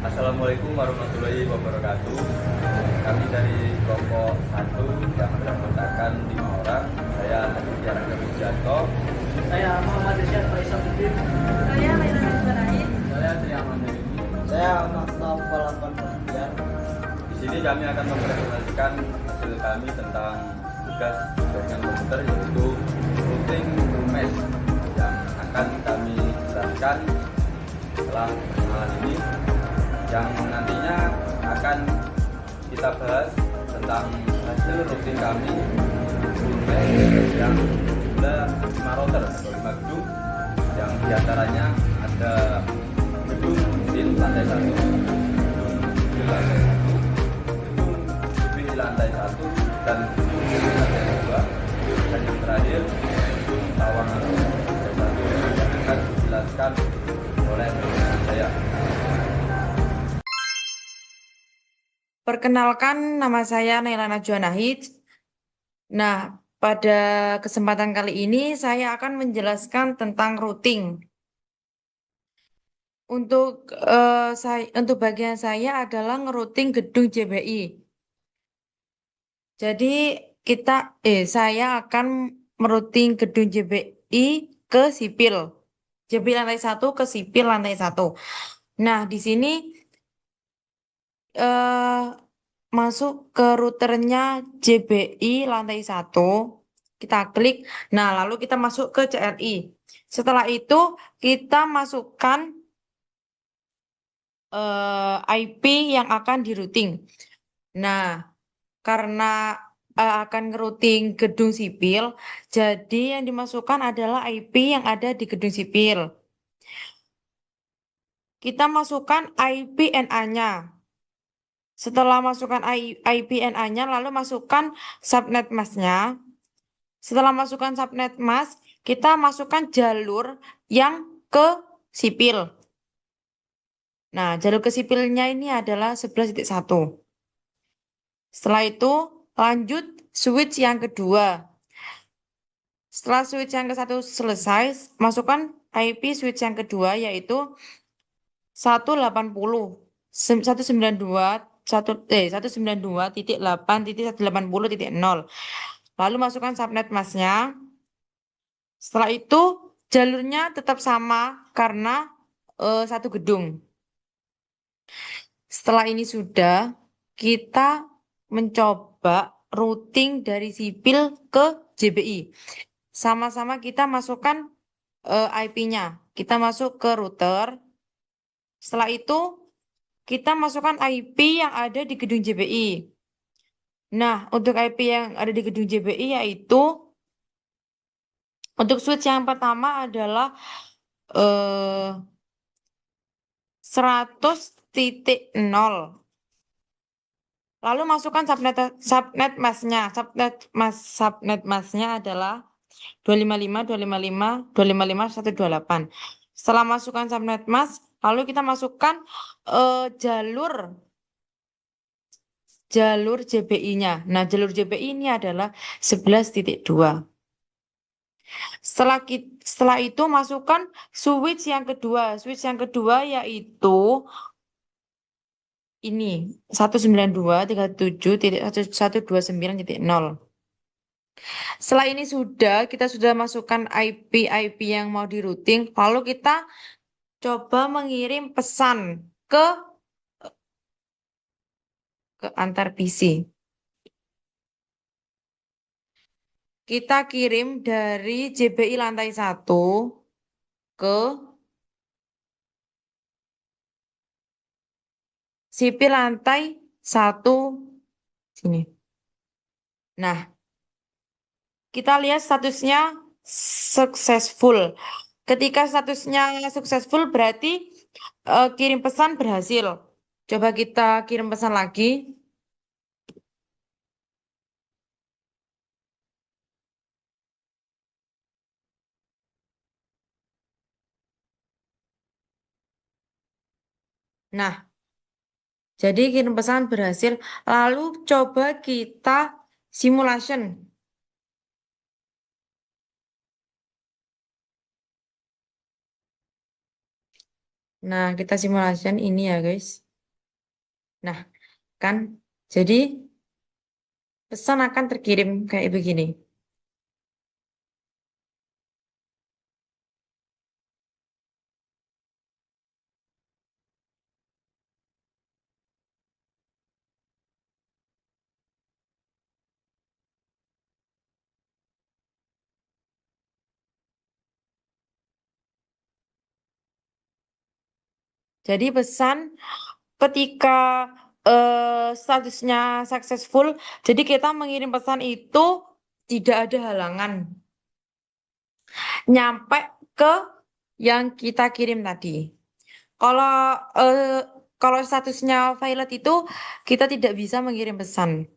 Assalamualaikum warahmatullahi wabarakatuh. Kami dari kelompok 1 yang beranggotakan 5 orang. Saya Adi Tiaranga Wijanto. Saya Muhammad Risyad Faisal Udin. Saya Laila Najbarain. Saya Triaman Dewi. Saya Maktab Falapan Pertian. Di sini kami akan mempresentasikan hasil kami tentang tugas jaringan komputer, yaitu routing mesh, yang akan kami jelaskan setelah perkenalan ini, yang nantinya akan kita bahas tentang hasil routing kami mesh yang jumlah 5 router atau 5 gedung, yang diantaranya ada gedung di lantai 1, gedung di lantai 1, gedung lebih di lantai 1, dan gedung di lantai 2, dan yang terakhir gedung tawang lantai 1 yang akan dijelaskan oleh rekan saya. Perkenalkan, nama saya Naila Najwa Nahid. Nah, pada kesempatan kali ini saya akan menjelaskan tentang routing. Untuk bagian saya adalah ngerouting gedung JBI. Jadi saya akan merouting gedung JBI ke sipil. JBI lantai 1 ke sipil lantai 1. Nah, di sini eh, masuk ke routernya JBI lantai 1. Kita klik. Nah, lalu kita masuk ke CLI. Setelah itu kita masukkan IP yang akan di routing. Nah, karena akan ngerouting gedung sipil, jadi yang dimasukkan adalah IP yang ada di gedung sipil. Kita masukkan IPNA-nya. Setelah masukkan IPNA-nya, lalu masukkan subnet mask-nya. Setelah masukkan subnet mask, kita masukkan jalur yang ke sipil. Nah, jalur ke sipilnya ini adalah 11.1. Setelah itu, lanjut switch yang kedua. Setelah switch yang ke satu selesai, masukkan IP switch yang kedua, yaitu 192.192.8.180.0. Lalu masukkan subnet mask-nya. Setelah itu jalurnya tetap sama karena satu gedung. Setelah ini sudah, kita mencoba routing dari sipil ke JBI. Sama-sama kita masukkan IP-nya. Kita masuk ke router. Setelah itu, kita masukkan IP yang ada di gedung JBI. Nah, untuk IP yang ada di gedung JBI yaitu untuk switch yang pertama adalah 100.0. Lalu masukkan subnet mask-nya. Subnet mask-nya adalah 255.255.255.128. Setelah masukkan subnet mask, lalu kita masukkan jalur JBI-nya. Nah, jalur JBI ini adalah 11.2. Setelah itu masukkan switch yang kedua. Switch yang kedua yaitu ini 192.37.129.0. Setelah ini kita sudah masukkan IP yang mau di routing, lalu kita coba mengirim pesan ke antar PC. Kita kirim dari JBI lantai 1 ke sipil lantai 1 sini. Nah, kita lihat statusnya successful. Ketika statusnya successful berarti kirim pesan berhasil. Coba kita kirim pesan lagi. Nah, jadi kirim pesan berhasil. Lalu coba kita simulation. Nah, kita simulation ini ya guys. Nah, kan jadi pesan akan terkirim kayak begini. Jadi pesan ketika statusnya successful, jadi kita mengirim pesan itu tidak ada halangan. Nyampe ke yang kita kirim tadi. Kalau eh, kalau statusnya violet itu kita tidak bisa mengirim pesan.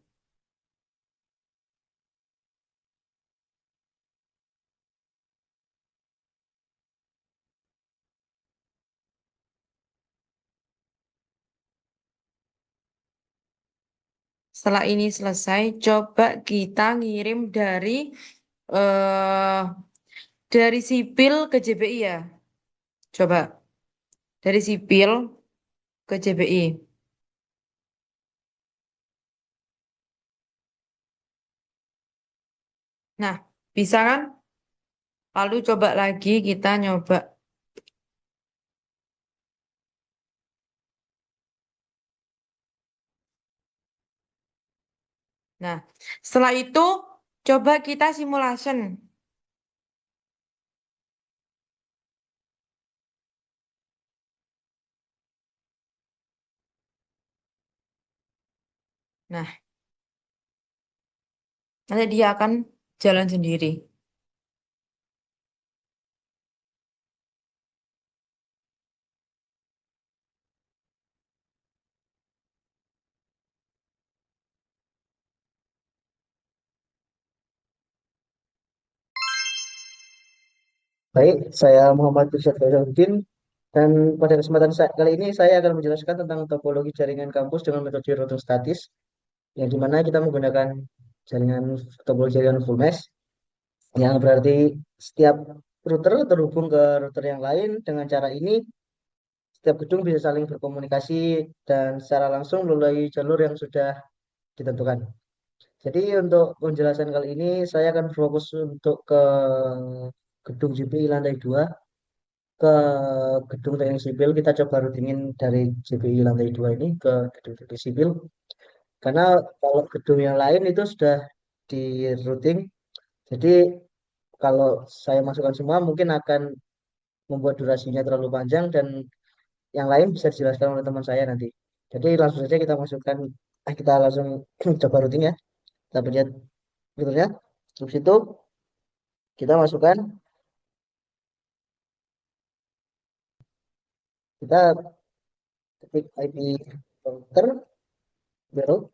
Setelah ini selesai, coba kita ngirim eh dari sipil ke JBI ya. Coba dari sipil ke JBI. Nah, bisa kan? Lalu coba lagi kita nyoba. Nah, setelah itu coba kita simulation. Nah, nanti dia akan jalan sendiri. Baik, saya Muhammad Irsyad Faizaldin dan pada kesempatan kali ini saya akan menjelaskan tentang topologi jaringan kampus dengan metode routing statis yang dimana kita menggunakan jaringan topologi jaringan full mesh yang berarti setiap router terhubung ke router yang lain. Dengan cara ini setiap gedung bisa saling berkomunikasi dan secara langsung melalui jalur yang sudah ditentukan. Jadi untuk penjelasan kali ini saya akan fokus untuk ke gedung JPI lantai 2 ke gedung teknik sipil. Kita coba routingin dari JPI lantai 2 ini ke gedung teknik sipil. Karena kalau gedung yang lain itu sudah di routing. Jadi kalau saya masukkan semua mungkin akan membuat durasinya terlalu panjang dan yang lain bisa dijelaskan oleh teman saya nanti. Jadi langsung saja kita masukkan, kita langsung coba routing ya. Kita pencet filternya. Terus itu kita masukkan, kita ketik IP router baru.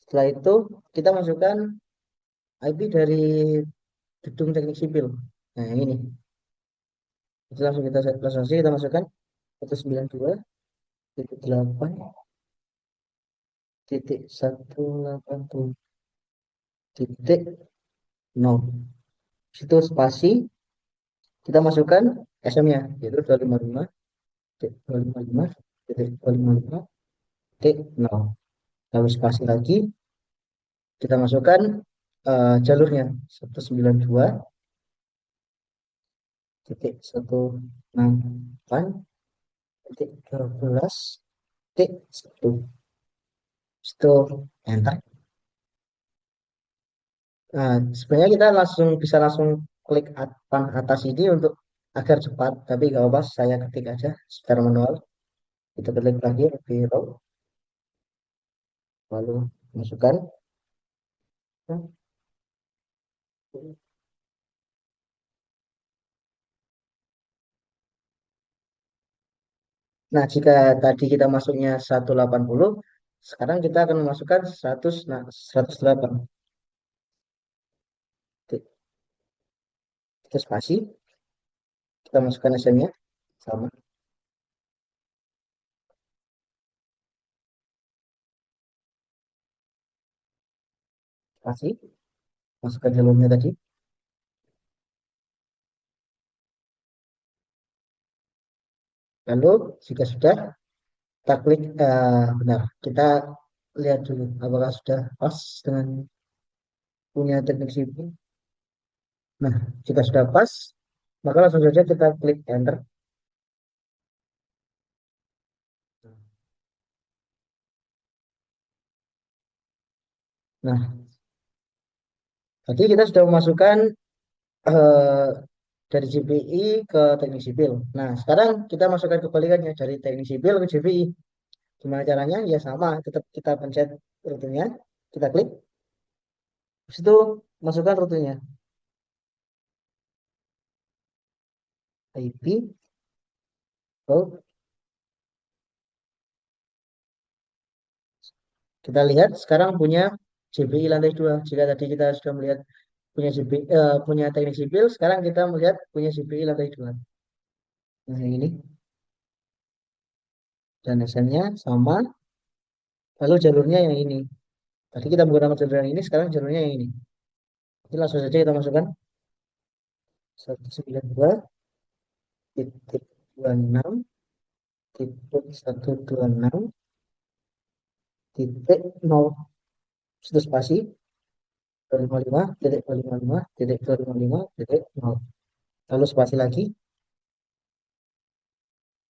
Setelah itu kita masukkan IP dari gedung teknik sipil. Nah, yang ini. Itu langsung saja kita masukkan 192.168.0. Situ spasi kita masukkan SM-nya yaitu 255.255.0. Lalu spasi lagi kita masukkan jalurnya 192.168.12.1. Itu enter. Nah, sebenarnya kita bisa langsung klik atas ini untuk agar cepat, tapi nggak apa-apa, saya ketik aja secara manual. Kita klik lagi row, lalu masukkan. Nah, jika tadi kita masuknya 180, sekarang kita akan memasukkan 100, nah 108. Kita spasi, kita masukkan SM-nya sama spasi, masukkan jalurnya tadi. Lalu jika sudah, kita klik benar. Kita lihat dulu apakah sudah pas dengan punya teknik sipil. Nah, jika sudah pas, maka langsung saja kita klik enter. Nah, tadi kita sudah memasukkan eh, dari JPI ke teknik sipil. Nah, sekarang kita masukkan kebalikannya dari teknik sipil ke JPI. Gimana caranya? Ya sama, tetap kita pencet rutenya, kita klik, habis itu masukkan rutenya. IP, oh, kita lihat sekarang punya JPI lantai 2. Jika tadi kita sudah melihat punya JPI, punya teknik sipil, sekarang kita melihat punya JPI lantai 2. Nah, yang ini. Dan desainnya sama, lalu jalurnya yang ini. Tadi kita menggunakan jalur yang ini, sekarang jalurnya yang ini. Jadi langsung saja kita masukkan 192.26.126.0 situ spasi 255.255.255.0 lalu spasi lagi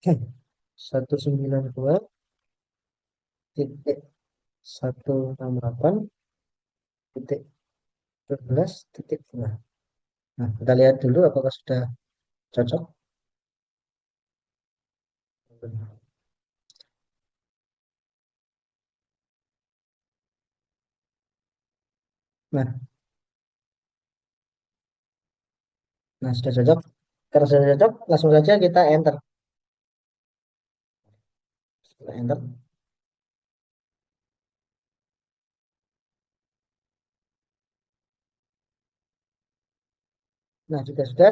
192.168.12.2. Nah, kita lihat dulu apakah sudah cocok. Nah, sudah cocok. Karena sudah cocok, langsung saja kita enter. Kita enter. Nah, jika sudah,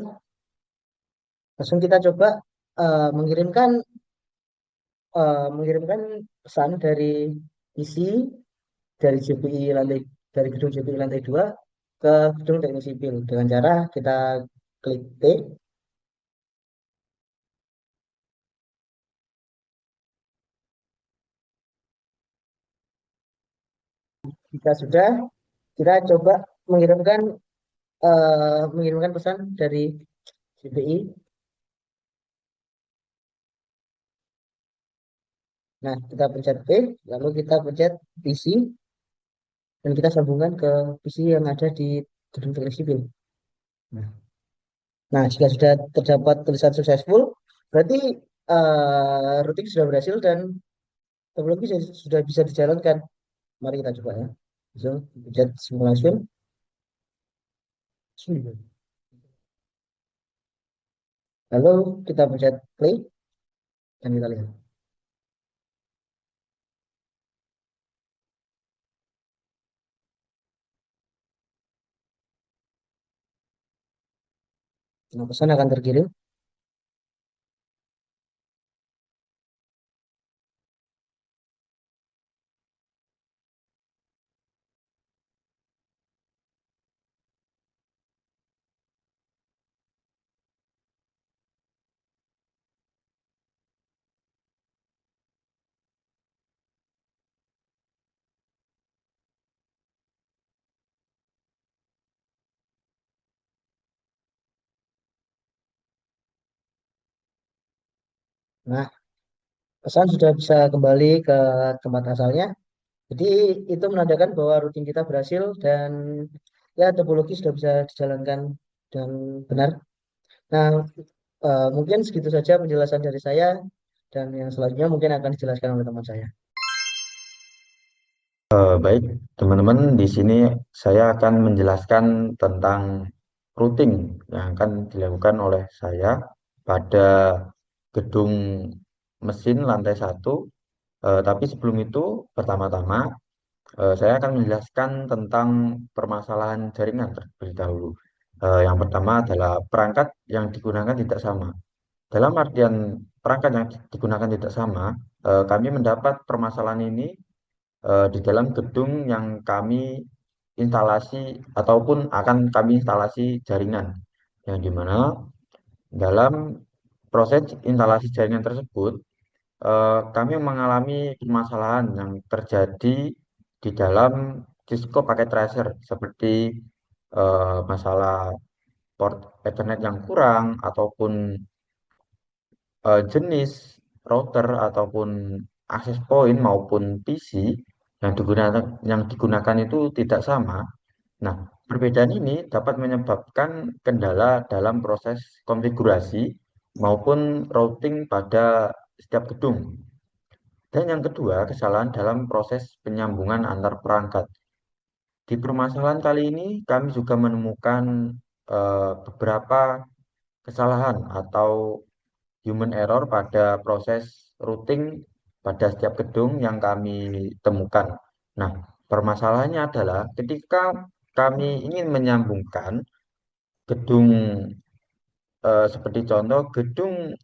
langsung kita coba mengirimkan pesan dari isi dari JPI lantai dari gedung JPI lantai 2 ke gedung teknik sipil dengan cara kita klik T. Jika sudah, kita coba mengirimkan pesan dari JPI. Nah, kita pencet P, lalu kita pencet PC dan kita sambungkan ke PC yang ada di gedung teknik sipil. Nah, jika sudah terdapat tulisan successful, berarti routing sudah berhasil dan teknologi sudah bisa dijalankan. Mari kita coba ya. So, pencet simulation. Lalu kita pencet play dan kita lihat. Nah, pesan akan terkirim. Nah, pesan sudah bisa kembali ke tempat asalnya. Jadi itu menandakan bahwa routing kita berhasil dan ya topologi sudah bisa dijalankan dan benar. Nah, mungkin segitu saja penjelasan dari saya dan yang selanjutnya mungkin akan dijelaskan oleh teman saya. Baik, teman-teman, di sini saya akan menjelaskan tentang routing yang akan dilakukan oleh saya pada gedung mesin lantai 1. Tapi sebelum itu, pertama-tama saya akan menjelaskan tentang permasalahan jaringan terlebih dahulu. Yang pertama adalah perangkat yang digunakan tidak sama. Dalam artian perangkat yang digunakan tidak sama, kami mendapat permasalahan ini di dalam gedung yang kami instalasi ataupun akan kami instalasi jaringan, yang dimana dalam proses instalasi jaringan tersebut kami mengalami permasalahan yang terjadi di dalam Cisco paket tracer seperti masalah port Ethernet yang kurang ataupun jenis router ataupun access point maupun PC yang digunakan itu tidak sama. Nah, perbedaan ini dapat menyebabkan kendala dalam proses konfigurasi maupun routing pada setiap gedung. Dan yang kedua, kesalahan dalam proses penyambungan antar perangkat. Di permasalahan kali ini, kami juga menemukan beberapa kesalahan atau human error pada proses routing pada setiap gedung yang kami temukan. Nah, permasalahannya adalah ketika kami ingin menyambungkan gedung seperti contoh gedung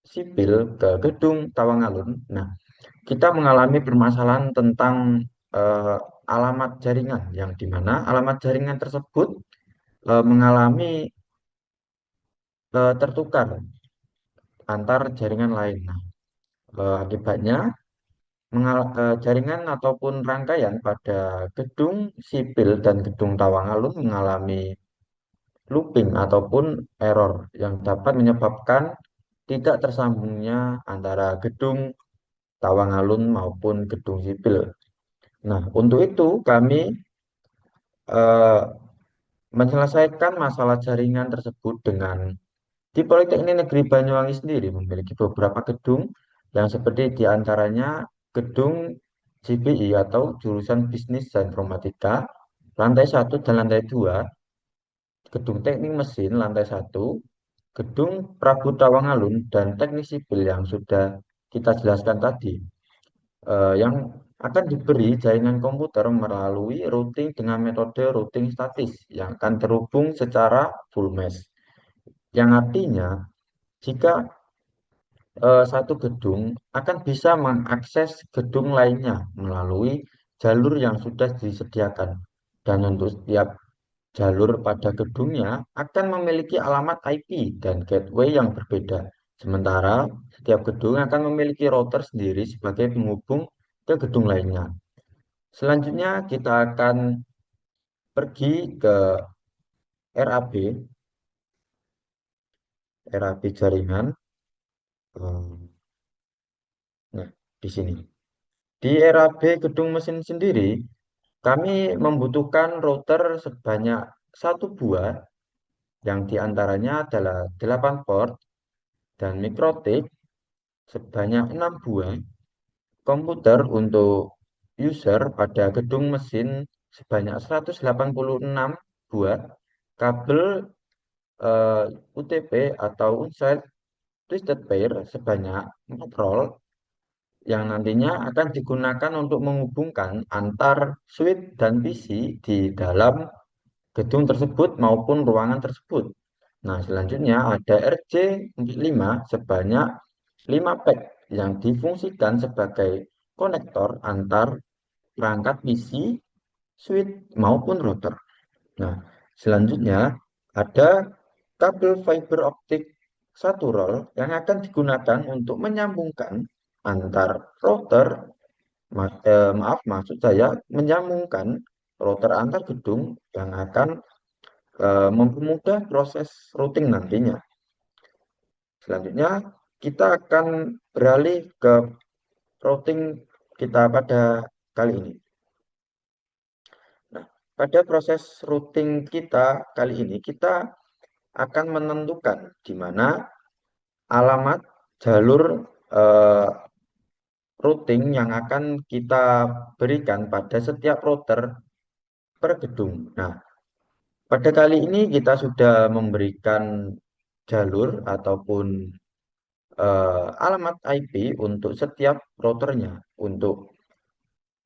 sipil ke gedung Tawangalun. Nah, kita mengalami permasalahan tentang eh, alamat jaringan yang dimana alamat jaringan tersebut mengalami tertukar antar jaringan lain. Nah, akibatnya jaringan ataupun rangkaian pada gedung sipil dan gedung Tawangalun mengalami looping ataupun error yang dapat menyebabkan tidak tersambungnya antara gedung Tawangalun maupun gedung sipil. Nah, untuk itu kami eh, menyelesaikan masalah jaringan tersebut dengan di Politeknik Negeri Banyuwangi sendiri memiliki beberapa gedung yang seperti diantaranya gedung JBI atau jurusan Bisnis dan Informatika, lantai 1 dan lantai 2, gedung Teknik Mesin lantai 1, gedung Prabu Tawangalun dan Teknik Sipil yang sudah kita jelaskan tadi, yang akan diberi jaringan komputer melalui routing dengan metode routing statis yang akan terhubung secara full mesh. Yang artinya jika satu gedung akan bisa mengakses gedung lainnya melalui jalur yang sudah disediakan. Dan untuk setiap jalur pada gedungnya akan memiliki alamat IP dan gateway yang berbeda. Sementara setiap gedung akan memiliki router sendiri sebagai penghubung ke gedung lainnya. Selanjutnya kita akan pergi ke RAB, RAB jaringan. Nah, di sini. Di RAB gedung mesin sendiri, kami membutuhkan router sebanyak satu buah, yang diantaranya adalah 8 port dan mikrotik sebanyak 6 buah, komputer untuk user pada gedung mesin sebanyak 186 buah, kabel UTP atau Onsite Twisted Pair sebanyak 4 roll, yang nantinya akan digunakan untuk menghubungkan antar switch dan PC di dalam gedung tersebut maupun ruangan tersebut. Nah, selanjutnya ada RJ45 sebanyak 5 pack yang difungsikan sebagai konektor antar perangkat PC, switch maupun router. Nah, selanjutnya ada kabel fiber optik satu roll yang akan digunakan untuk menyambungkan antar router, maksud saya menyambungkan router antar gedung yang akan mempermudah proses routing nantinya. Selanjutnya kita akan beralih ke routing kita pada kali ini. Nah, pada proses routing kita kali ini kita akan menentukan di mana alamat jalur routing yang akan kita berikan pada setiap router per gedung. Nah, pada kali ini kita sudah memberikan jalur ataupun alamat IP untuk setiap routernya. Untuk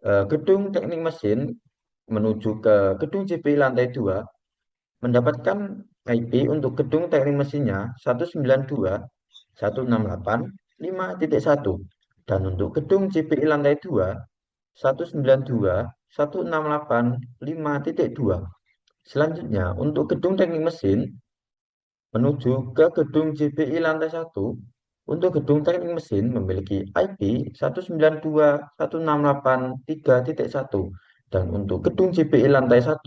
gedung teknik mesin menuju ke gedung JPI lantai 2 mendapatkan IP untuk gedung teknik mesinnya 192.168.5.1 dan untuk gedung JPI lantai 2 192.168.5.2. Selanjutnya untuk gedung teknik mesin menuju ke gedung JPI lantai 1 Untuk gedung teknik mesin memiliki IP 192.168.3.1 dan untuk gedung CPI lantai 1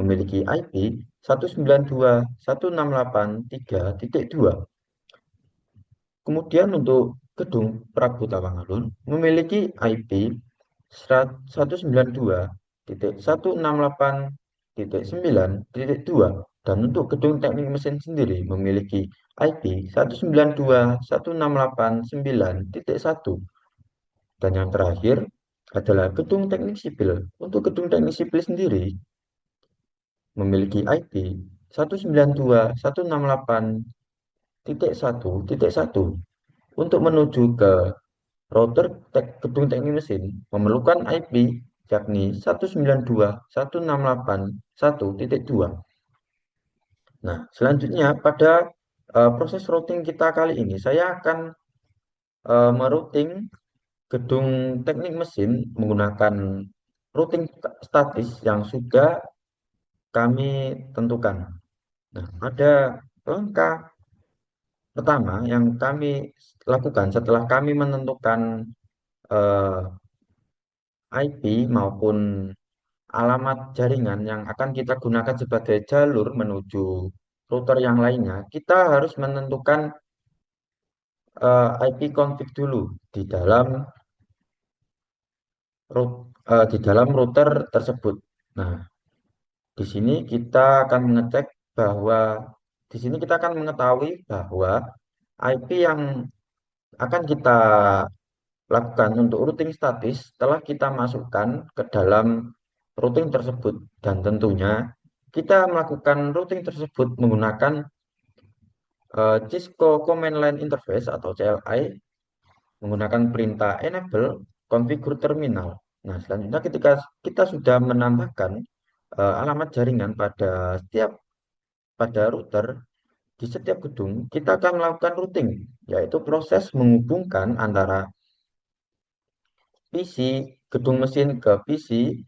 memiliki IP 192.168.3.2. Kemudian untuk gedung Prabu Tawangalun memiliki IP 192.168.9.2 dan untuk gedung teknik mesin sendiri memiliki IP 192.168.9.1. Dan yang terakhir adalah gedung teknik sipil. Untuk gedung teknik sipil sendiri memiliki IP 192.168.1.1. Untuk menuju ke router gedung teknik mesin memerlukan IP yakni 192.168.1.2. Nah, selanjutnya pada proses routing kita kali ini saya akan merouting gedung teknik mesin menggunakan routing statis yang sudah kami tentukan. Nah, pada langkah pertama yang kami lakukan setelah kami menentukan IP maupun alamat jaringan yang akan kita gunakan sebagai jalur menuju router yang lainnya, kita harus menentukan IP config dulu di dalam router tersebut. Nah, di sini kita akan mengecek bahwa di sini kita akan mengetahui bahwa IP yang akan kita lakukan untuk routing statis setelah kita masukkan ke dalam routing tersebut dan tentunya kita melakukan routing tersebut menggunakan Cisco Command Line Interface atau CLI menggunakan perintah enable configure terminal. Nah, selanjutnya ketika kita sudah menambahkan alamat jaringan pada router di setiap gedung, kita akan melakukan routing, yaitu proses menghubungkan antara PC gedung mesin ke PC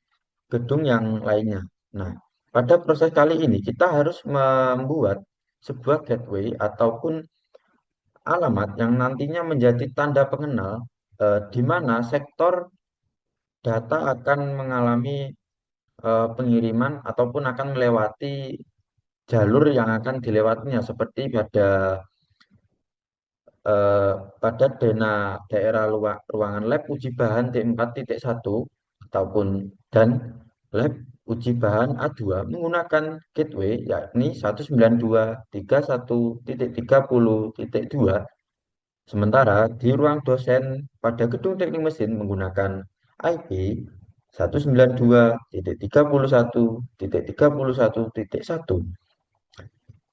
gedung yang lainnya. Nah, pada proses kali ini kita harus membuat sebuah gateway ataupun alamat yang nantinya menjadi tanda pengenal di mana sektor data akan mengalami pengiriman ataupun akan melewati jalur yang akan dilewatinya seperti eh, pada daerah ruangan lab uji bahan D4.1 ataupun dan lab uji bahan A2 menggunakan gateway yakni 192.31.30.2. Sementara di ruang dosen pada gedung teknik mesin menggunakan IP 192.31.31.1.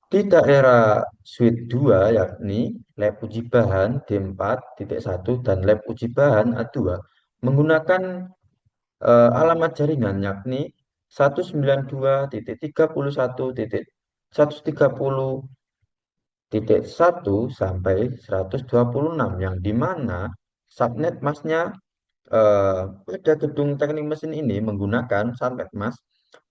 Di daerah suite 2 yakni lab uji bahan D4.1 dan lab uji bahan A2 menggunakan alamat jaringan yakni 192.31.130.1 sampai 126 yang dimana subnet masknya pada gedung teknik mesin ini menggunakan subnet mask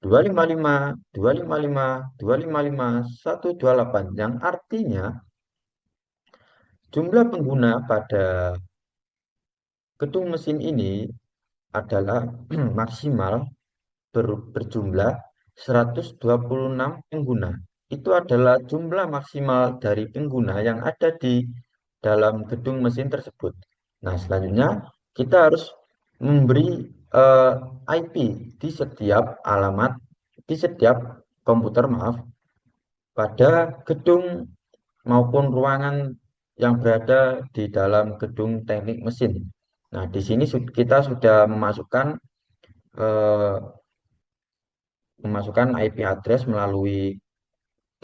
255, 255, 255, 128 yang artinya jumlah pengguna pada gedung mesin ini adalah maksimal berjumlah 126 pengguna. Itu adalah jumlah maksimal dari pengguna yang ada di dalam gedung mesin tersebut. Nah, selanjutnya kita harus memberi IP di setiap alamat, di setiap komputer, maaf, pada gedung maupun ruangan yang berada di dalam gedung teknik mesin. Nah, di sini kita sudah eh, memasukkan IP address melalui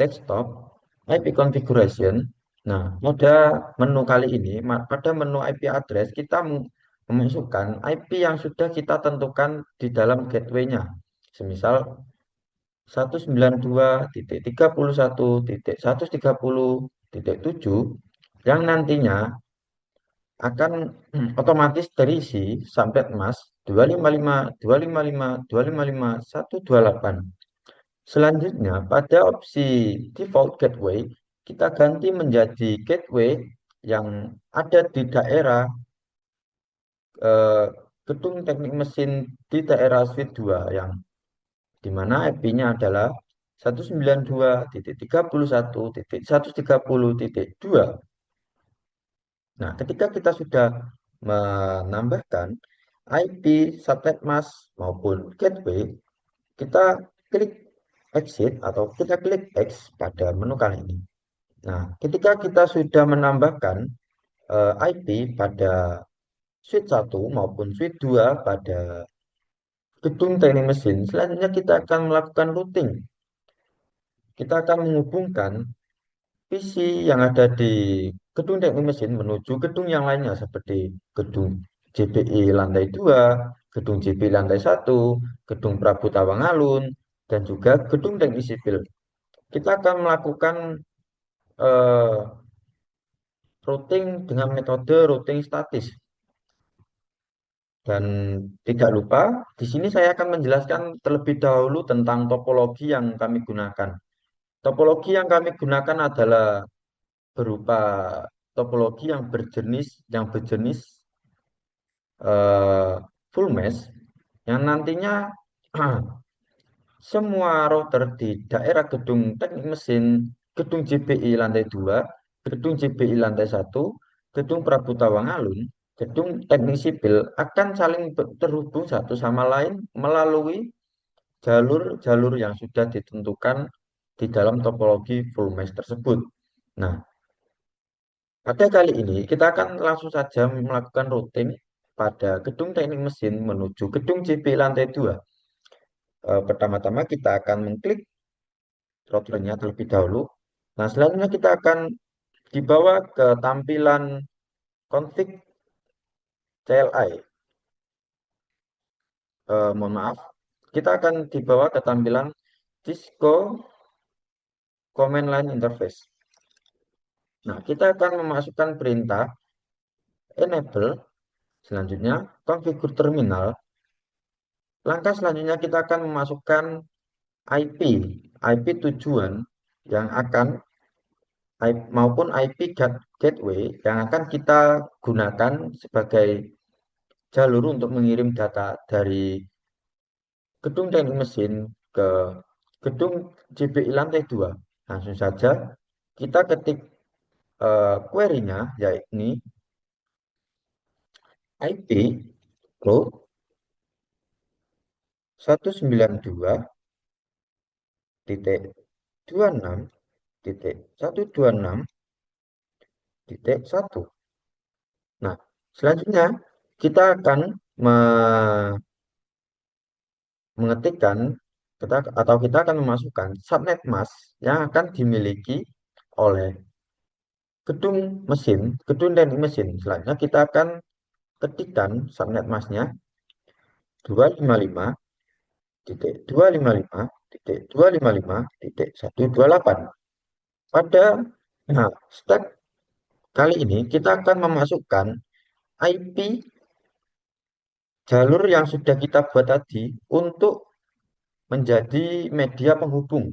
desktop IP configuration. Nah, pada menu kali ini, pada menu IP address kita memasukkan IP yang sudah kita tentukan di dalam gateway-nya. Semisal 192.31.130.7 yang nantinya akan otomatis terisi subnet mask 255, 255, 255, 128. Selanjutnya, pada opsi default gateway, kita ganti menjadi gateway yang ada di daerah eh, gedung teknik mesin di daerah Suite 2 yang di mana IP-nya adalah 192.31.130.2. Nah, ketika kita sudah menambahkan IP, subnet mask maupun gateway, kita klik exit atau kita klik X pada menu kali ini. Nah, ketika kita sudah menambahkan IP pada Suite 1 maupun Suite 2 pada gedung teknik mesin, selanjutnya kita akan melakukan routing. Kita akan menghubungkan PC yang ada di gedung teknik mesin menuju gedung yang lainnya seperti gedung JPI lantai 2, gedung JPI lantai 1, gedung Prabu Tawang Alun, dan juga gedung teknik sipil. Kita akan melakukan eh, routing dengan metode routing statis. Dan tidak lupa, di sini saya akan menjelaskan terlebih dahulu tentang topologi yang kami gunakan. Topologi yang kami gunakan adalah berupa topologi yang berjenis eh, full mesh yang nantinya semua router di daerah gedung teknik mesin, gedung JPI lantai 2, gedung JPI lantai 1, gedung Prabu Tawang Alun, gedung teknik sipil akan saling terhubung satu sama lain melalui jalur-jalur yang sudah ditentukan di dalam topologi full mesh tersebut. Nah, pada kali ini kita akan langsung saja melakukan routing pada gedung teknik mesin menuju gedung JP lantai 2. Pertama-tama kita akan mengklik routernya terlebih dahulu. Nah, selanjutnya kita akan dibawa ke tampilan config CLI. Mohon maaf, kita akan dibawa ke tampilan Cisco Command Line Interface. Nah, kita akan memasukkan perintah enable, selanjutnya konfigur terminal. Langkah selanjutnya kita akan memasukkan IP tujuan yang akan maupun IP gateway yang akan kita gunakan sebagai jalur untuk mengirim data dari gedung teknik mesin ke gedung JPI lantai 2. Langsung saja kita ketik query-nya, yaitu IP root 192.26.126.1. Nah, selanjutnya kita akan mengetikkan atau kita akan memasukkan subnet mask yang akan dimiliki oleh gedung teknik mesin. Selanjutnya kita akan ketikkan subnet masknya 255.255.255.128. Pada step kali ini kita akan memasukkan IP jalur yang sudah kita buat tadi untuk menjadi media penghubung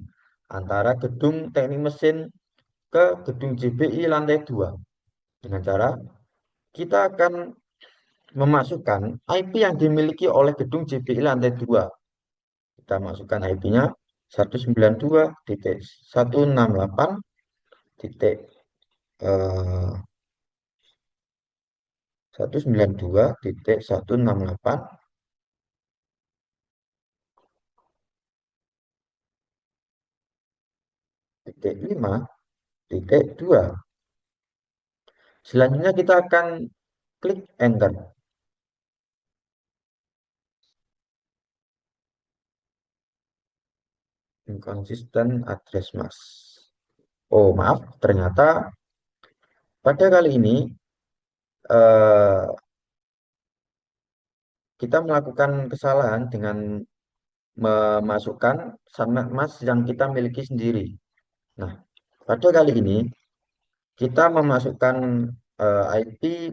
antara gedung teknik mesin ke gedung JPI lantai 2. Dengan cara kita akan memasukkan IP yang dimiliki oleh gedung JPI lantai 2. Kita masukkan IP-nya 192.168. 192.168.5.2. Selanjutnya kita akan klik enter. Inconsistent address mask. Oh, maaf, ternyata pada kali ini kita melakukan kesalahan dengan memasukkan subnet mask yang kita miliki sendiri. Nah, pada kali ini kita memasukkan IP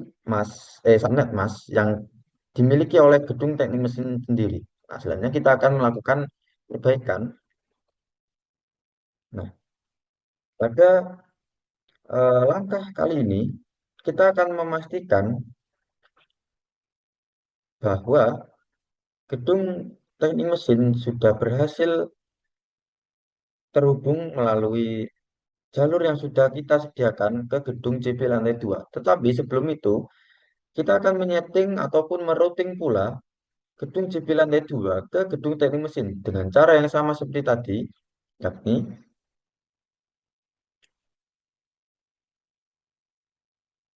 subnet mask yang dimiliki oleh gedung teknik mesin sendiri. Nah, selanjutnya kita akan melakukan perbaikan. Nah, pada langkah kali ini kita akan memastikan bahwa gedung teknik mesin sudah berhasil terhubung melalui jalur yang sudah kita sediakan ke gedung CP lantai 2. Tetapi sebelum itu, kita akan menyeting ataupun merouting pula gedung CP lantai 2 ke gedung teknik mesin dengan cara yang sama seperti tadi, yakni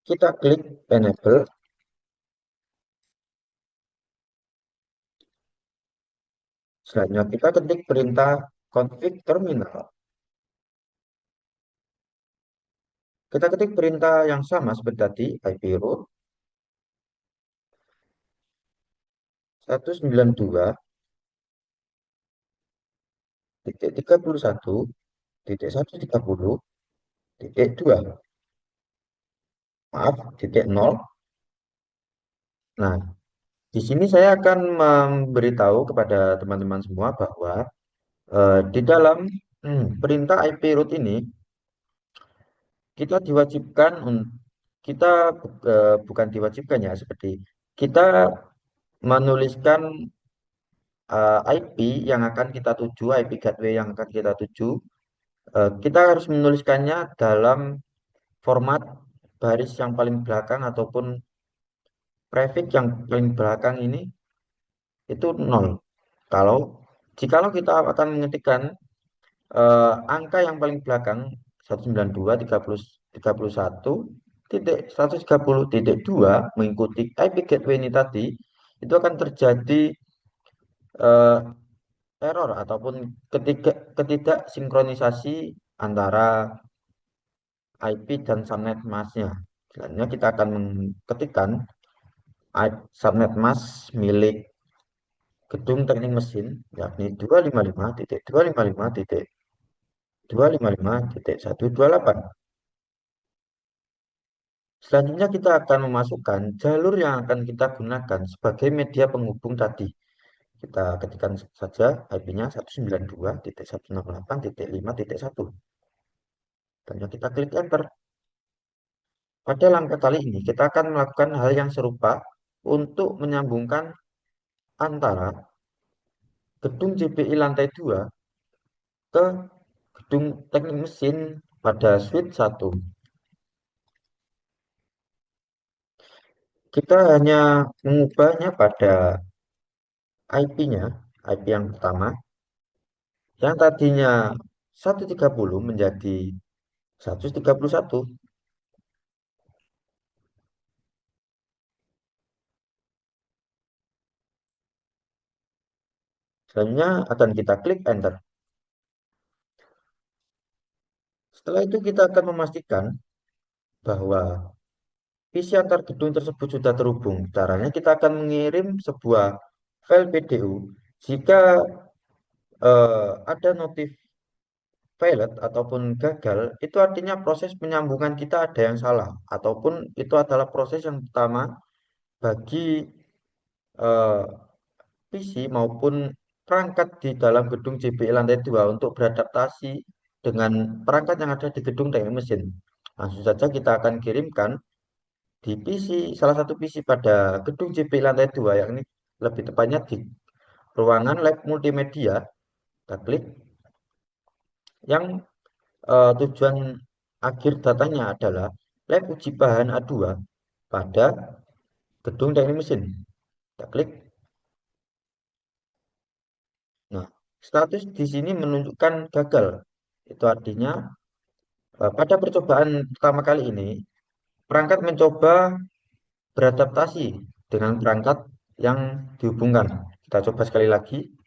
kita klik enable, selanjutnya kita ketik perintah config terminal. Kita ketik perintah yang sama seperti tadi, IP root 192.31.130.2. Maaf, titik 0. Nah, di sini saya akan memberitahu kepada teman-teman semua bahwa di dalam perintah IP root ini kita diwajibkan kita bukan diwajibkan ya, seperti kita menuliskan IP yang akan kita tuju, IP gateway yang akan kita tuju, kita harus menuliskannya dalam format baris yang paling belakang ataupun prefix yang paling belakang ini itu 0. Kalau jikalau kita akan mengetikkan angka yang paling belakang 192.31.130.2 mengikuti IP gateway ini tadi, itu akan terjadi eh, error ataupun ketidak sinkronisasi antara IP dan subnet masknya. Selanjutnya kita akan mengetikkan subnet mask milik gedung teknik mesin, yakni 255.255.255.128. Selanjutnya kita akan memasukkan jalur yang akan kita gunakan sebagai media penghubung tadi. Kita ketikkan saja IP-nya 192.168.5.1. Dan kita klik enter. Pada langkah kali ini kita akan melakukan hal yang serupa untuk menyambungkan antara gedung JPI lantai 2 ke gedung teknik mesin pada suite 1. Kita hanya mengubahnya pada IP-nya, IP yang pertama, yang tadinya 130 menjadi 131. Selanjutnya akan kita klik enter. Setelah itu kita akan memastikan bahwa PC antar gedung tersebut sudah terhubung. Caranya kita akan mengirim sebuah file PDU. Jika ada notif failed ataupun gagal, itu artinya proses penyambungan kita ada yang salah. Ataupun itu adalah proses yang pertama bagi eh, PC maupun perangkat di dalam gedung JBL lantai 2 untuk beradaptasi dengan perangkat yang ada di gedung teknik mesin. Langsung saja kita akan kirimkan di PC, salah satu PC pada gedung JBL lantai 2, yakni lebih tepatnya di ruangan lab multimedia. Kita klik yang tujuan akhir datanya adalah lab uji bahan A2 pada gedung teknik mesin. Kita klik. Nah, status di sini menunjukkan gagal. Itu artinya pada percobaan pertama kali ini, perangkat mencoba beradaptasi dengan perangkat yang dihubungkan. Kita coba sekali lagi.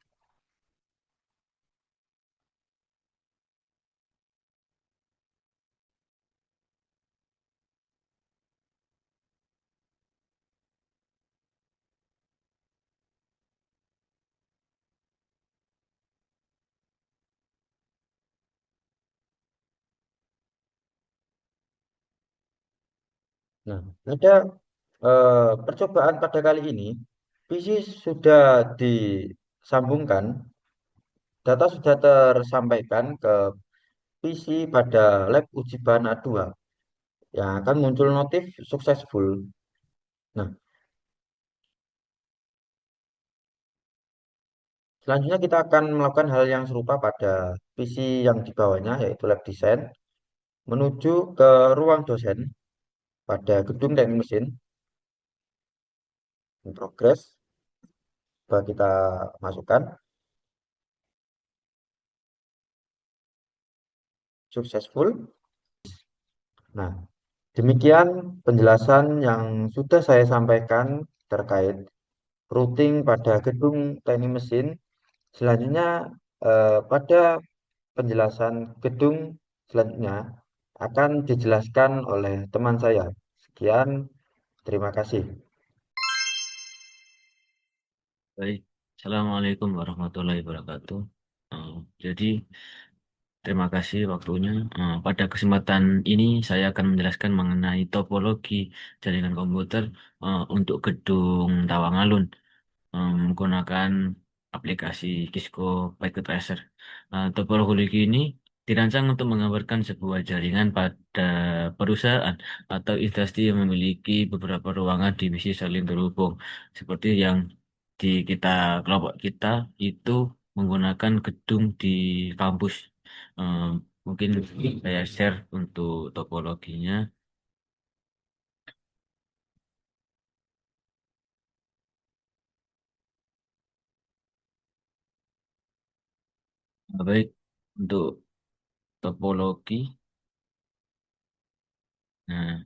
Nah, ada percobaan pada kali ini, PC sudah disambungkan, data sudah tersampaikan ke PC pada lab uji bahan A2. yang akan muncul notif successful. Nah, selanjutnya kita akan melakukan hal yang serupa pada PC yang di bawahnya, yaitu lab design, menuju ke ruang dosen pada gedung teknik mesin. In progress, coba kita masukkan successful. Nah, demikian penjelasan yang sudah saya sampaikan terkait routing pada gedung teknik mesin. Selanjutnya, pada penjelasan gedung selanjutnya akan dijelaskan oleh teman saya. Sekian, terima kasih. Baik, Assalamualaikum warahmatullahi wabarakatuh. Eh, jadi, terima kasih waktunya. Pada kesempatan ini, saya akan menjelaskan mengenai topologi jaringan komputer untuk gedung Tawang menggunakan aplikasi Cisco Packet Tracer. Topologi ini dirancang untuk menggambarkan sebuah jaringan pada perusahaan atau instansi yang memiliki beberapa ruangan divisi saling terhubung, seperti yang di kelompok kita itu menggunakan gedung di kampus. Eh, Mungkin saya share untuk topologinya. Baik, untuk topologi. Nah,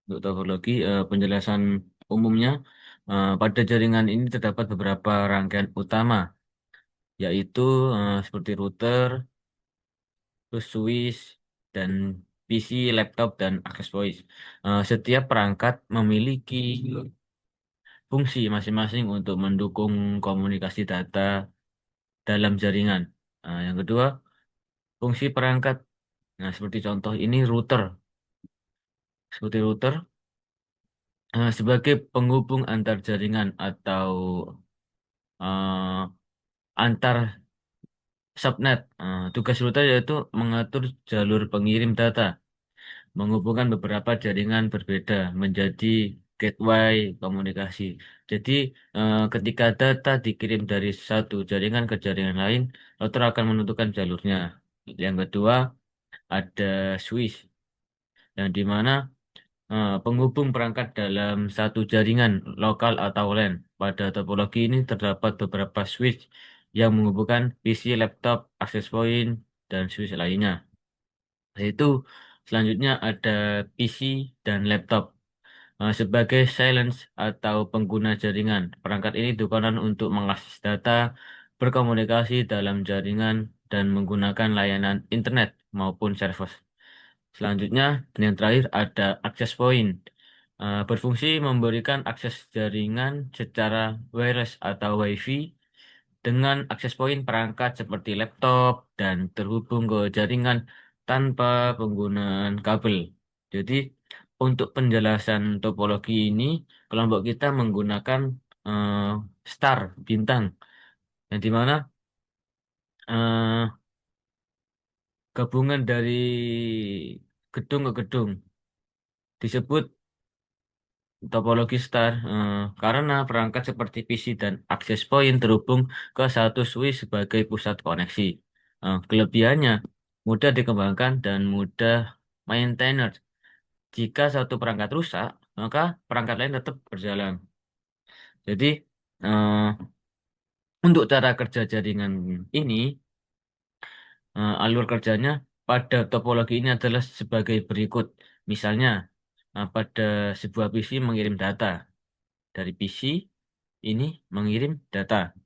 untuk topologi, penjelasan umumnya, pada jaringan ini terdapat beberapa rangkaian utama, yaitu seperti router, terus switch, dan PC, laptop, dan access point. Setiap perangkat memiliki fungsi masing-masing untuk mendukung komunikasi data dalam jaringan. Yang kedua, fungsi perangkat. Nah, seperti contoh ini router. Seperti router, sebagai penghubung antar jaringan atau eh, antar subnet. Tugas router yaitu mengatur jalur pengirim data, menghubungkan beberapa jaringan berbeda menjadi gateway komunikasi. Jadi, ketika data dikirim dari satu jaringan ke jaringan lain, router akan menentukan jalurnya. Yang kedua, ada switch, yang di mana penghubung perangkat dalam satu jaringan lokal atau LAN. Pada topologi ini terdapat beberapa switch yang menghubungkan PC, laptop, access point, dan switch lainnya. Yaitu selanjutnya ada PC dan laptop. Sebagai silence atau pengguna jaringan, perangkat ini digunakan untuk mengakses data, berkomunikasi dalam jaringan, dan menggunakan layanan internet maupun server. Selanjutnya, dan yang terakhir ada access point. Berfungsi memberikan akses jaringan secara wireless atau WiFi dengan access point perangkat seperti laptop dan terhubung ke jaringan tanpa penggunaan kabel. Jadi, untuk penjelasan topologi ini, kelompok kita menggunakan eh, star bintang, yang dimana gabungan dari gedung ke gedung disebut topologi star, karena perangkat seperti PC dan access point terhubung ke satu switch sebagai pusat koneksi. Kelebihannya mudah dikembangkan dan mudah maintainer. Jika satu perangkat rusak, maka perangkat lain tetap berjalan. Jadi, eh, untuk cara kerja jaringan ini, alur kerjanya pada topologi ini adalah sebagai berikut. Misalnya, pada sebuah PC mengirim data dari PC ini mengirim data,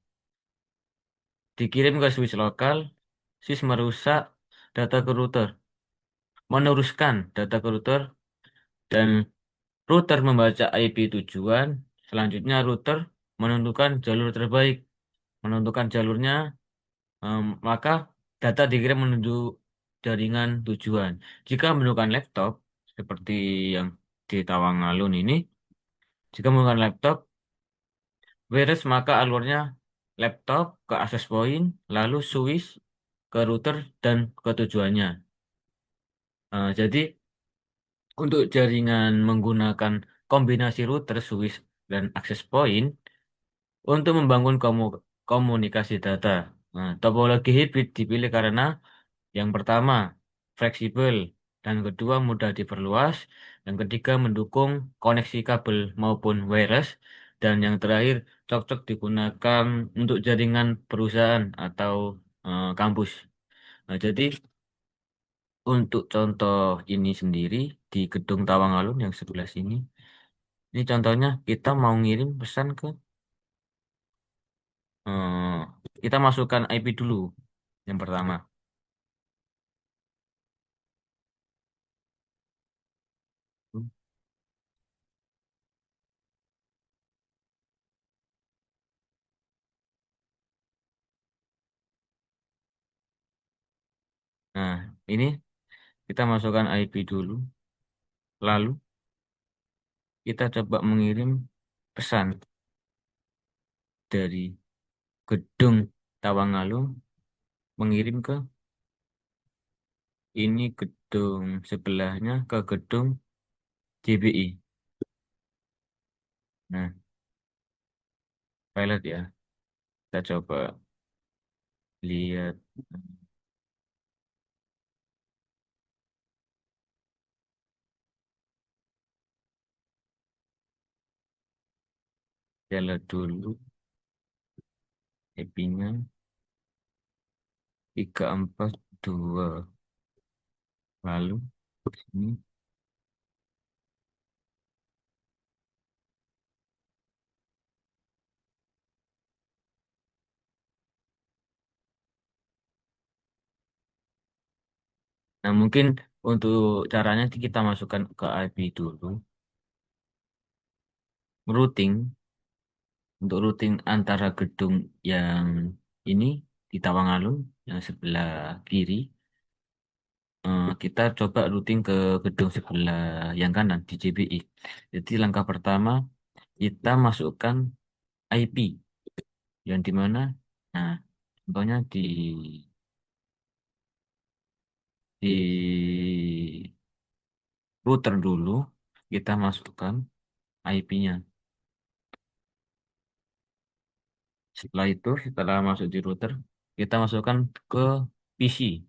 dikirim ke switch lokal, switch merusak data ke router, meneruskan data ke router, dan router membaca IP tujuan. Selanjutnya router menentukan jalur terbaik, menentukan jalurnya, maka data dikirim menuju jaringan tujuan. Jika menggunakan laptop seperti yang di Tawangalun ini, jika menggunakan laptop, beres maka alurnya laptop ke access point, lalu switch ke router dan ke tujuannya. Jadi untuk jaringan menggunakan kombinasi router, switch, dan access point untuk membangun komunikasi data. Topologi hibrid dipilih karena yang pertama, fleksibel, dan kedua, mudah diperluas, yang ketiga, mendukung koneksi kabel maupun wireless, dan yang terakhir, cocok digunakan untuk jaringan perusahaan atau kampus. Jadi untuk contoh ini sendiri di Gedung Tawangalun yang sebelah sini, ini contohnya kita mau ngirim pesan ke, eh, kita masukkan IP dulu yang pertama. Nah, ini kita masukkan IP dulu, lalu kita coba mengirim pesan dari Gedung Tawangalun mengirim ke ini gedung sebelahnya ke gedung JBI. Nah, pilot ya. Kita coba lihat pilot dulu IP-nya 342. Lalu ini. Nah, mungkin untuk caranya kita masukkan ke IP dulu. Routing untuk routing antara gedung yang ini di Tawangalun yang sebelah kiri, kita coba routing ke gedung sebelah yang kanan di JBI. Jadi langkah pertama kita masukkan IP yang di mana, nah contohnya di router dulu kita masukkan IP-nya. Setelah itu, setelah masuk di router, kita masukkan ke PC.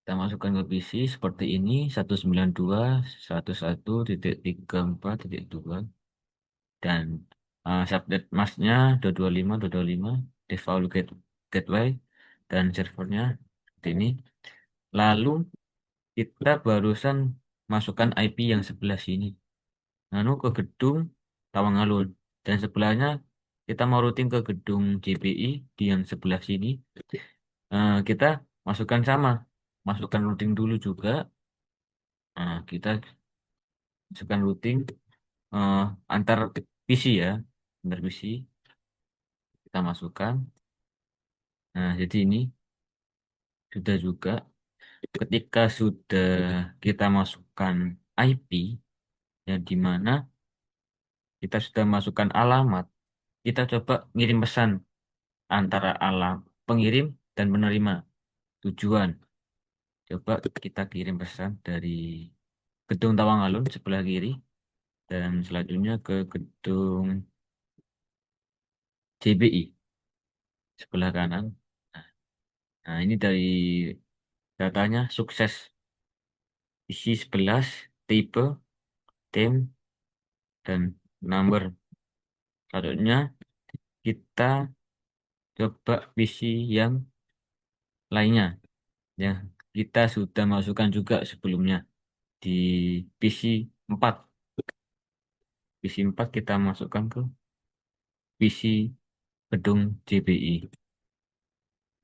Kita masukkan ke PC seperti ini, 192.101.34.2, dan subnet masknya 225.225, default gateway, dan servernya seperti ini. Lalu kita barusan masukkan IP yang sebelah sini. Lalu ke gedung Tawangalun. Dan sebelahnya kita mau routing ke gedung JPI di yang sebelah sini. Kita masukkan sama. Masukkan routing dulu juga. Kita masukkan routing eh, antar PC ya. Antar PC. Kita masukkan. Nah, jadi ini sudah juga. Ketika sudah kita masukkan IP, ya di mana kita sudah masukkan alamat, kita coba ngirim pesan antara alam pengirim dan penerima tujuan. Coba kita kirim pesan dari gedung Tawangalun sebelah kiri dan selanjutnya ke gedung JBI sebelah kanan. Nah, ini dari datanya sukses. Isi 11, tipe, tim, dan number. Selanjutnya kita coba PC yang lainnya. Ya, kita sudah masukkan juga sebelumnya di PC 4. PC 4 kita masukkan ke PC gedung JBI.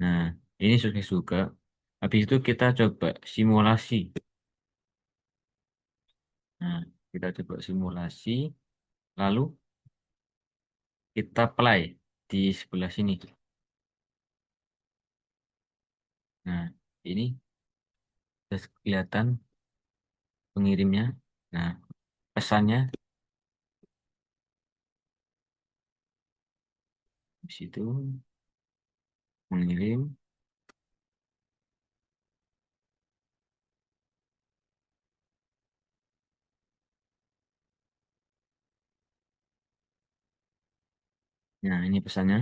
Nah, ini sukses juga. Habis itu kita coba simulasi. Nah, kita coba simulasi. Lalu kita play di sebelah sini. Nah, ini sudah kelihatan pengirimnya. Nah, pesannya di situ mengirim. Nah, ini pesannya.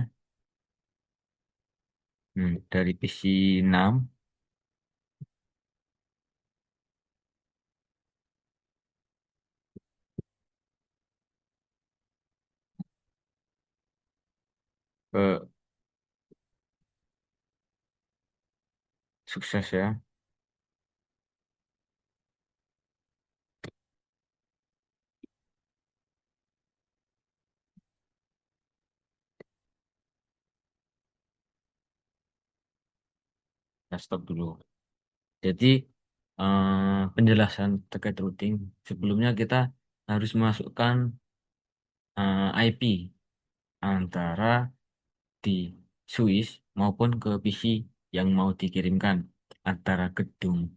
Dari PC 6 ke sukses ya. Kita stop dulu. Jadi penjelasan terkait routing. Sebelumnya kita harus masukkan IP antara di Swiss maupun ke PC yang mau dikirimkan antara gedung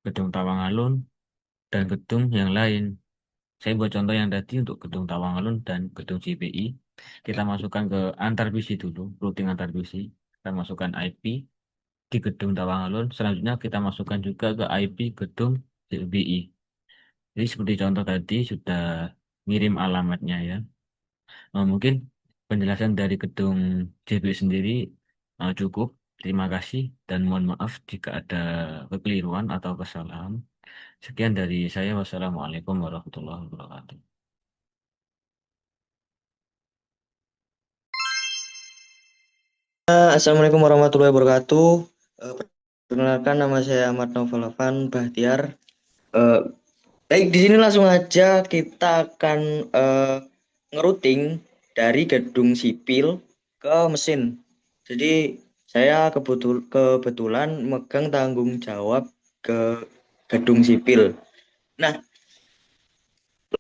gedung Tawangalun dan gedung yang lain. Saya buat contoh yang tadi untuk gedung Tawangalun dan gedung CPI. Kita masukkan ke antar PC dulu, routing antar PC. Kita masukkan IP di gedung Tawangalun. Selanjutnya kita masukkan juga ke IP gedung CPI. Jadi seperti contoh tadi sudah ngirim alamatnya ya. Mungkin penjelasan dari gedung JPI sendiri cukup. Terima kasih dan mohon maaf jika ada kekeliruan atau kesalahan. Sekian dari saya. Wassalamualaikum warahmatullahi wabarakatuh. Assalamualaikum warahmatullahi wabarakatuh. Eh, Perkenalkan nama saya Ahmad Novel Afan Bahtiar. Eh, Baik, di sini langsung aja kita akan ngerouting dari gedung sipil ke mesin. Jadi saya kebetulan megang tanggung jawab ke gedung sipil. Nah,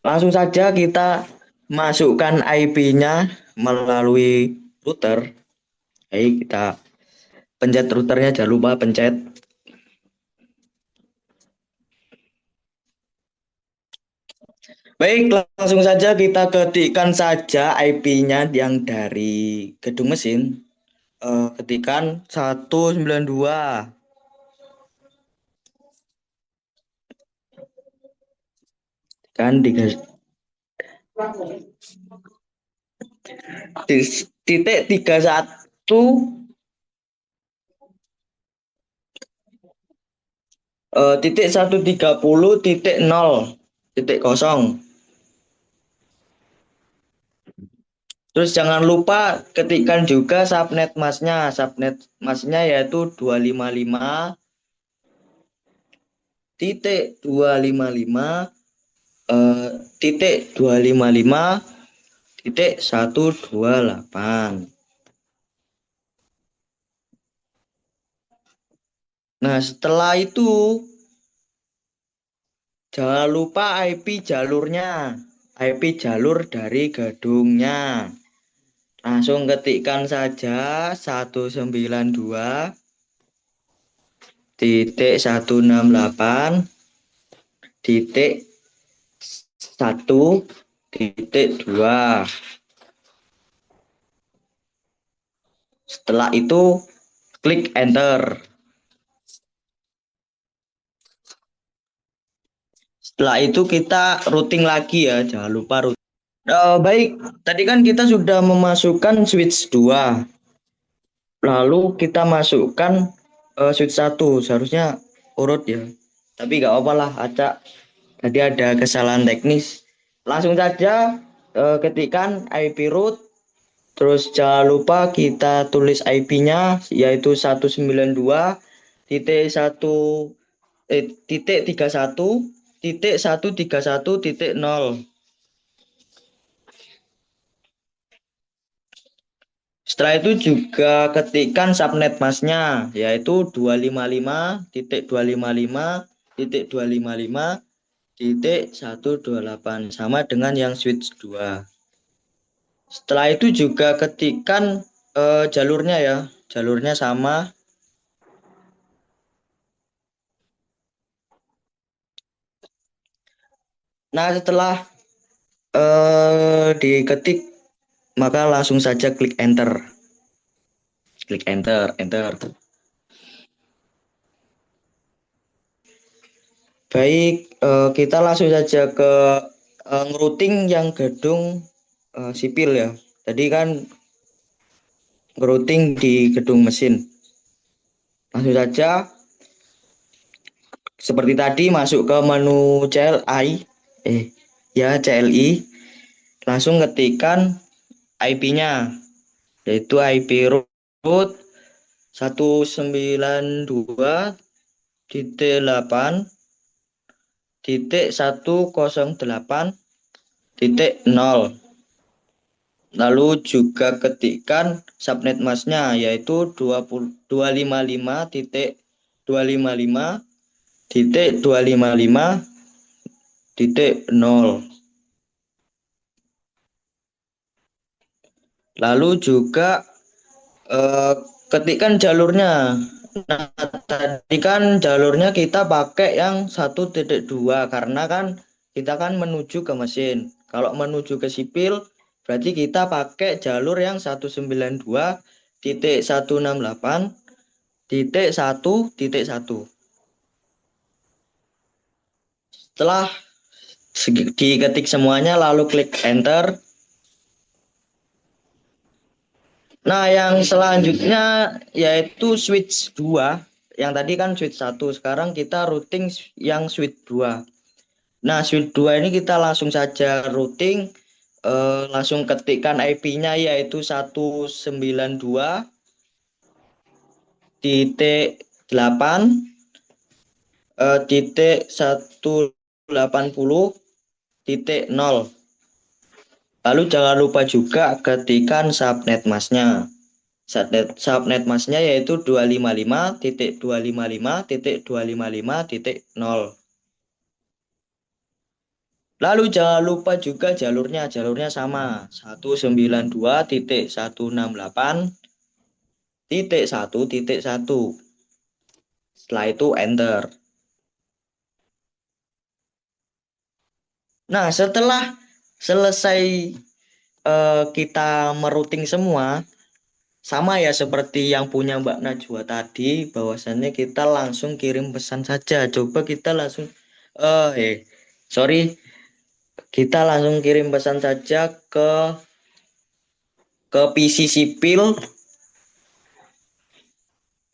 langsung saja kita masukkan IP-nya melalui router. Baik, kita pencet routernya, jangan lupa pencet. Baik, langsung saja kita ketikkan saja IP-nya yang dari gedung mesin. Ketikan 192. Kan titik 31 titik 130 titik 0 titik kosong. Terus jangan lupa ketikkan juga subnet masnya. Subnet masnya yaitu 255 titik 255 titik 255 titik 128. Nah, setelah itu jangan lupa IP jalurnya. IP jalur dari gedungnya. Langsung ketikkan saja 192 titik 168 titik 1 titik 2. Setelah itu klik enter. Setelah itu kita routing lagi ya, jangan lupa routing. Baik, tadi kan kita sudah memasukkan switch 2. Lalu kita masukkan switch 1. Seharusnya urut ya. Tapi nggak apa lah, acak. Tadi ada kesalahan teknis. Langsung saja ketikkan IP root. Terus jangan lupa kita tulis IP-nya yaitu 192 titik 1 titik 31 titik 131 titik 0. Setelah itu juga ketikkan subnet masnya yaitu 255.255.255.128 sama dengan yang switch 2. Setelah itu juga ketikkan jalurnya ya. Jalurnya sama. Nah, setelah diketik maka langsung saja klik enter. Klik enter, enter. Baik, kita langsung saja ke ngerouting yang gedung sipil ya. Tadi kan routing di gedung mesin. Langsung saja seperti tadi masuk ke menu CLI, langsung ketikkan IP-nya, yaitu IP root 192.8.108.0. Lalu juga ketikkan subnet masknya, yaitu 255.255.255.0. Lalu juga ketikkan jalurnya. Nah, tadi kan jalurnya kita pakai yang 1.2 karena kan kita kan menuju ke mesin. Kalau menuju ke sipil berarti kita pakai jalur yang 192.168.1.1. Setelah diketik semuanya lalu klik enter. Nah, yang selanjutnya yaitu switch 2. Yang tadi kan switch 1, sekarang kita routing yang switch 2. Nah, switch 2 ini kita langsung saja routing, langsung ketikkan IP-nya yaitu 192.180.0. Lalu jangan lupa juga ketikkan subnet masknya. Subnet masknya yaitu 255.255.255.0. Lalu jangan lupa juga jalurnya sama 192.168.1.1. Setelah itu enter. Nah, setelah selesai kita merouting semua, sama ya seperti yang punya Mbak Najwa tadi, bahwasannya kita langsung kirim pesan saja. Coba kita langsung kita langsung kirim pesan saja ke PC sipil,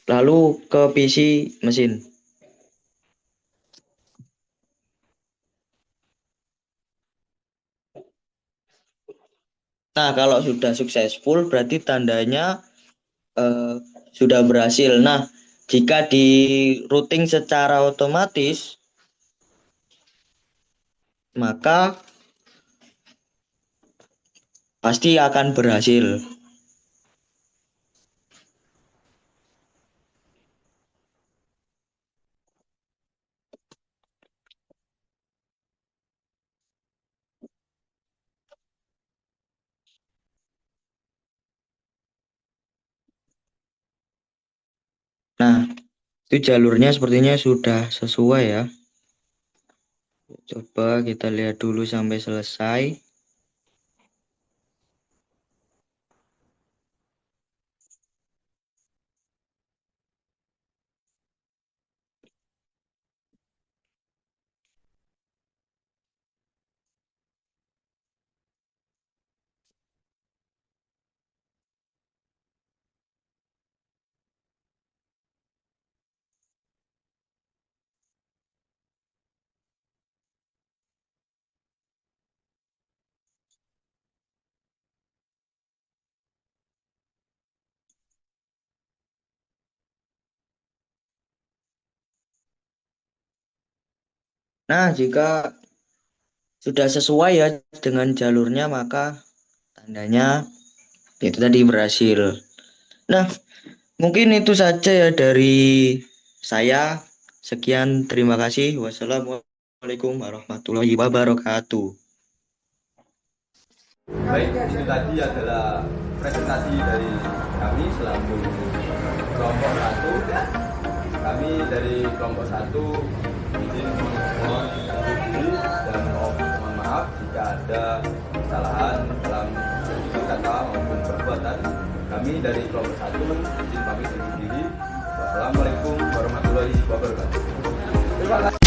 lalu ke PC mesin. Nah, kalau sudah successful berarti tandanya sudah berhasil. Nah, jika di routing secara otomatis, maka pasti akan berhasil. Nah, itu jalurnya sepertinya sudah sesuai ya. Coba kita lihat dulu sampai selesai. Nah, jika sudah sesuai ya dengan jalurnya, maka tandanya itu tadi berhasil. Nah, mungkin itu saja ya dari saya. Sekian, terima kasih. Wassalamualaikum warahmatullahi wabarakatuh. Baik, itu tadi adalah presentasi dari kami selaku kelompok 1. Kami dari kelompok 1 izin mohon undur diri dan mohon maaf jika ada kesalahan dalam tutur kata maupun perbuatan. Kami dari kelompok 1 izin pamit undur diri. Wassalamualaikum warahmatullahi wabarakatuh. Terima kasih.